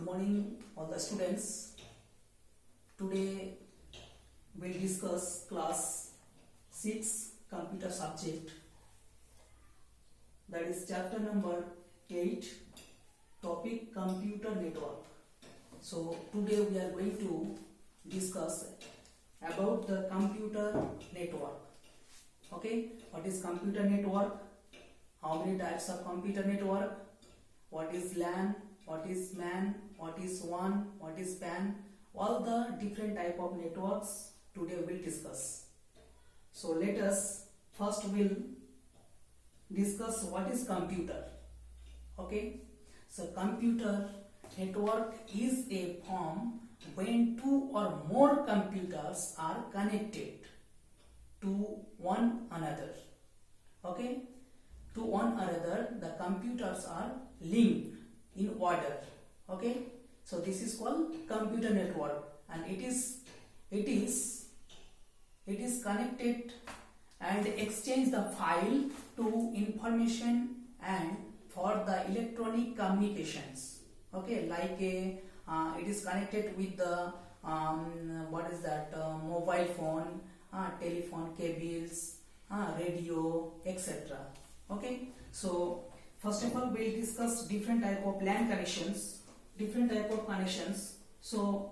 morning all the students. Today we'll discuss class 6 computer subject, that is chapter number 8, topic computer network. So today we are going to discuss about the computer network. Okay, what is computer network, how many types of computer network, what is LAN, what is MAN, what is WAN, what is PAN, all the different type of networks today we will discuss. So let us first will discuss what is computer. Okay, so computer network is a form when two or more computers are connected to one another. Okay, to one another the computers are linked in order. Okay, so this is called computer network, and it is connected and exchange the file to information and for the electronic communications. Okay, like it is connected with the what is that, mobile phone, telephone cables, radio, etc. Okay, so first of all we'll discuss different type of LAN connections, So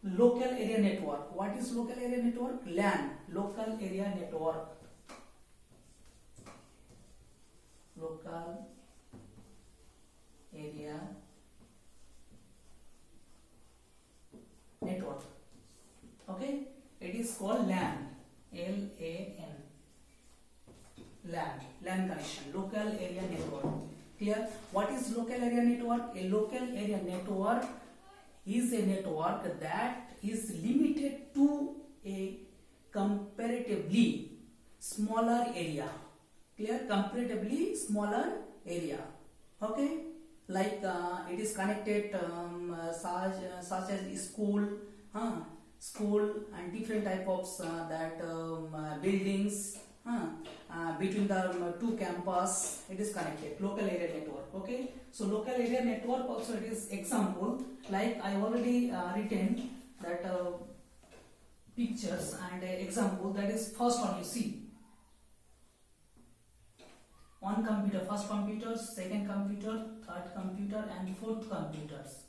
local area network. What is local area network? LAN, local area network. Local area network. Okay, it is called LAN, LAN, LAN connection, local area network. Clear? What is local area network? A local area network is a network that is limited to a comparatively smaller area. Clear? Comparatively smaller area. Okay, like it is connected such as school and different type of buildings, between the two campus it is connected, local area network. Okay, so local area network also it is example, like I already written that pictures and example, that is first one. You see one computer, first computer, second computer, third computer and fourth computers.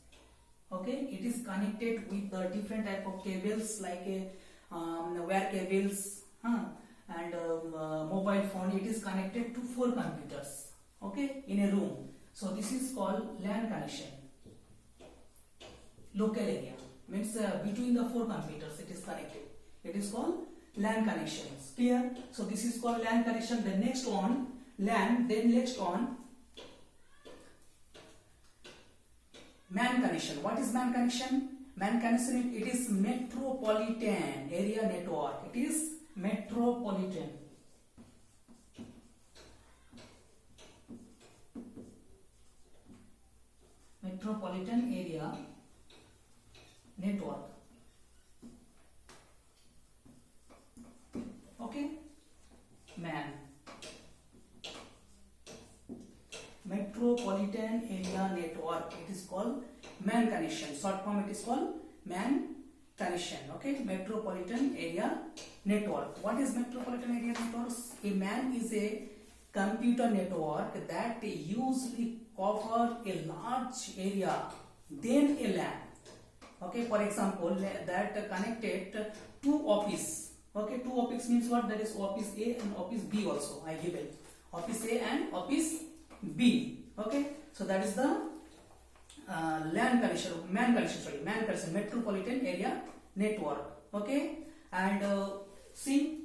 Okay, it is connected with the different type of cables, like wire cables, and mobile phone. It is connected to 4 computers. Okay, in a room. So this is called LAN connection. Local area means between the 4 computers it is connected. It is called LAN connections. Clear? So this is called LAN connection. The next one LAN, then next one MAN connection. What is MAN connection? MAN connection, it is metropolitan area network. It is metropolitan. Metropolitan area network. Okay, MAN. Metropolitan area network. It is called MAN connection. Short form it is called MAN connection. Okay, metropolitan area network. What is metropolitan area network? A MAN is a computer network that usually cover a large area than a LAN. Okay, for example, that connected two office. Okay, two office means what? That is office A and office B also I given. Office A and office B. Okay, so that is the LAN connection, MAN connection, metropolitan area network. Okay, and see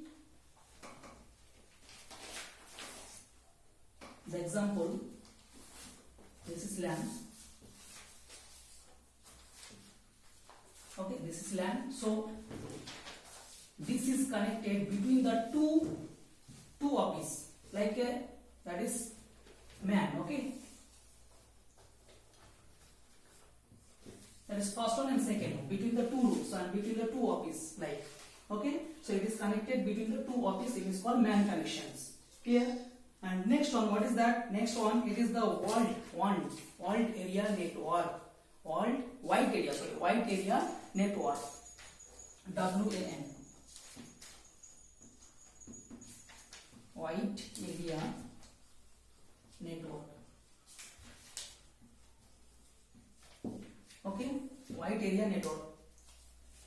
the example. This is LAN. Okay, this is LAN. So this is connected between the two office, like that is MAN. Okay, that is first one and second one, between the two rooms and between the two office, like. Okay, so it is connected between the two office. It is called MAN connections. Clear? And next one, what is that? Next one, it is the walled area network. WAN, wide area network, WAN, wide area network. Okay, wide area network,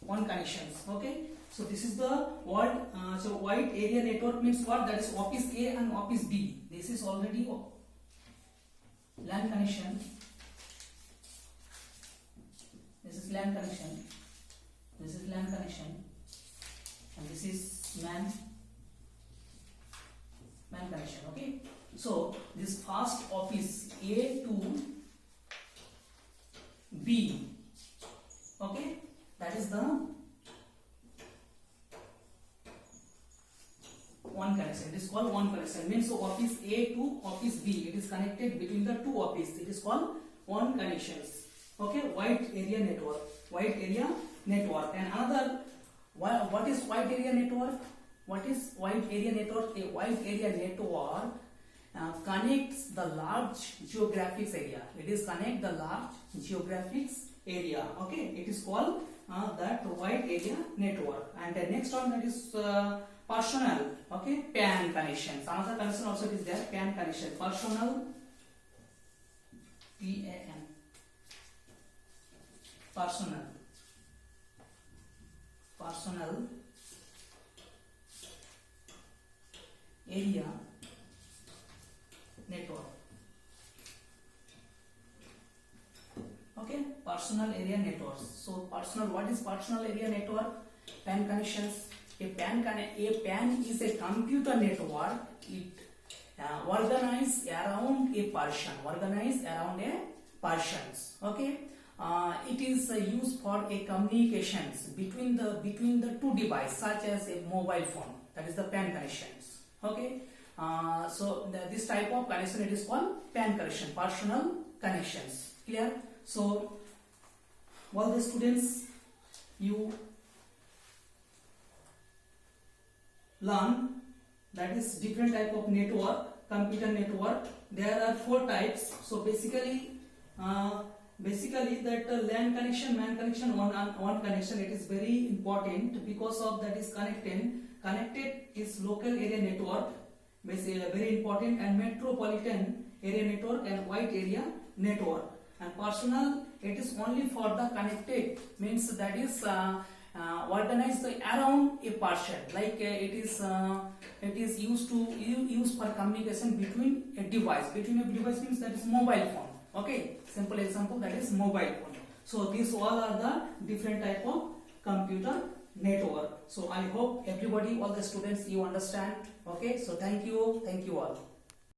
WAN connections. Okay, so this is the word. So wide area network means what? That is office A and office B. This is already LAN connection. This is LAN connection. This is LAN connection, and this is MAN connection. Okay, so this first office A to B. Okay, that is the one connection. It is called one connection. Means so office A to office B. It is connected between the two offices. It is called one connections. Okay, wide area network. Wide area network. And another, what is wide area network? What is wide area network? A wide area network connects the large geographic area. It is connect the large geographic area. Okay, it is called that wide area network. And the next one, that is personal. Okay, PAN connections. Another connection also is there. PAN connection. Personal, PAN. Personal area network. Okay, personal area networks. So personal, what is personal area network? PAN connections. A PAN is a computer network. It organized around a person. Okay, it is used for a communications between the two devices, such as a mobile phone. That is the PAN connections. Okay, so this type of connection, it is called PAN connection, personal connections. Clear? So all the students, you learn that is different type of network, computer network. There are 4 types. So basically that LAN connection, MAN connection, one connection, it is very important because of that is connected is local area network, basically very important, and metropolitan area network and wide area network. And personal, it is only for the connected, means that is organized around a person, like it is used for communication between a device. Between a device means that is mobile phone. Okay, simple example, that is mobile phone. So these all are the different type of computer network. So I hope everybody, all the students, you understand. Okay, so thank you all.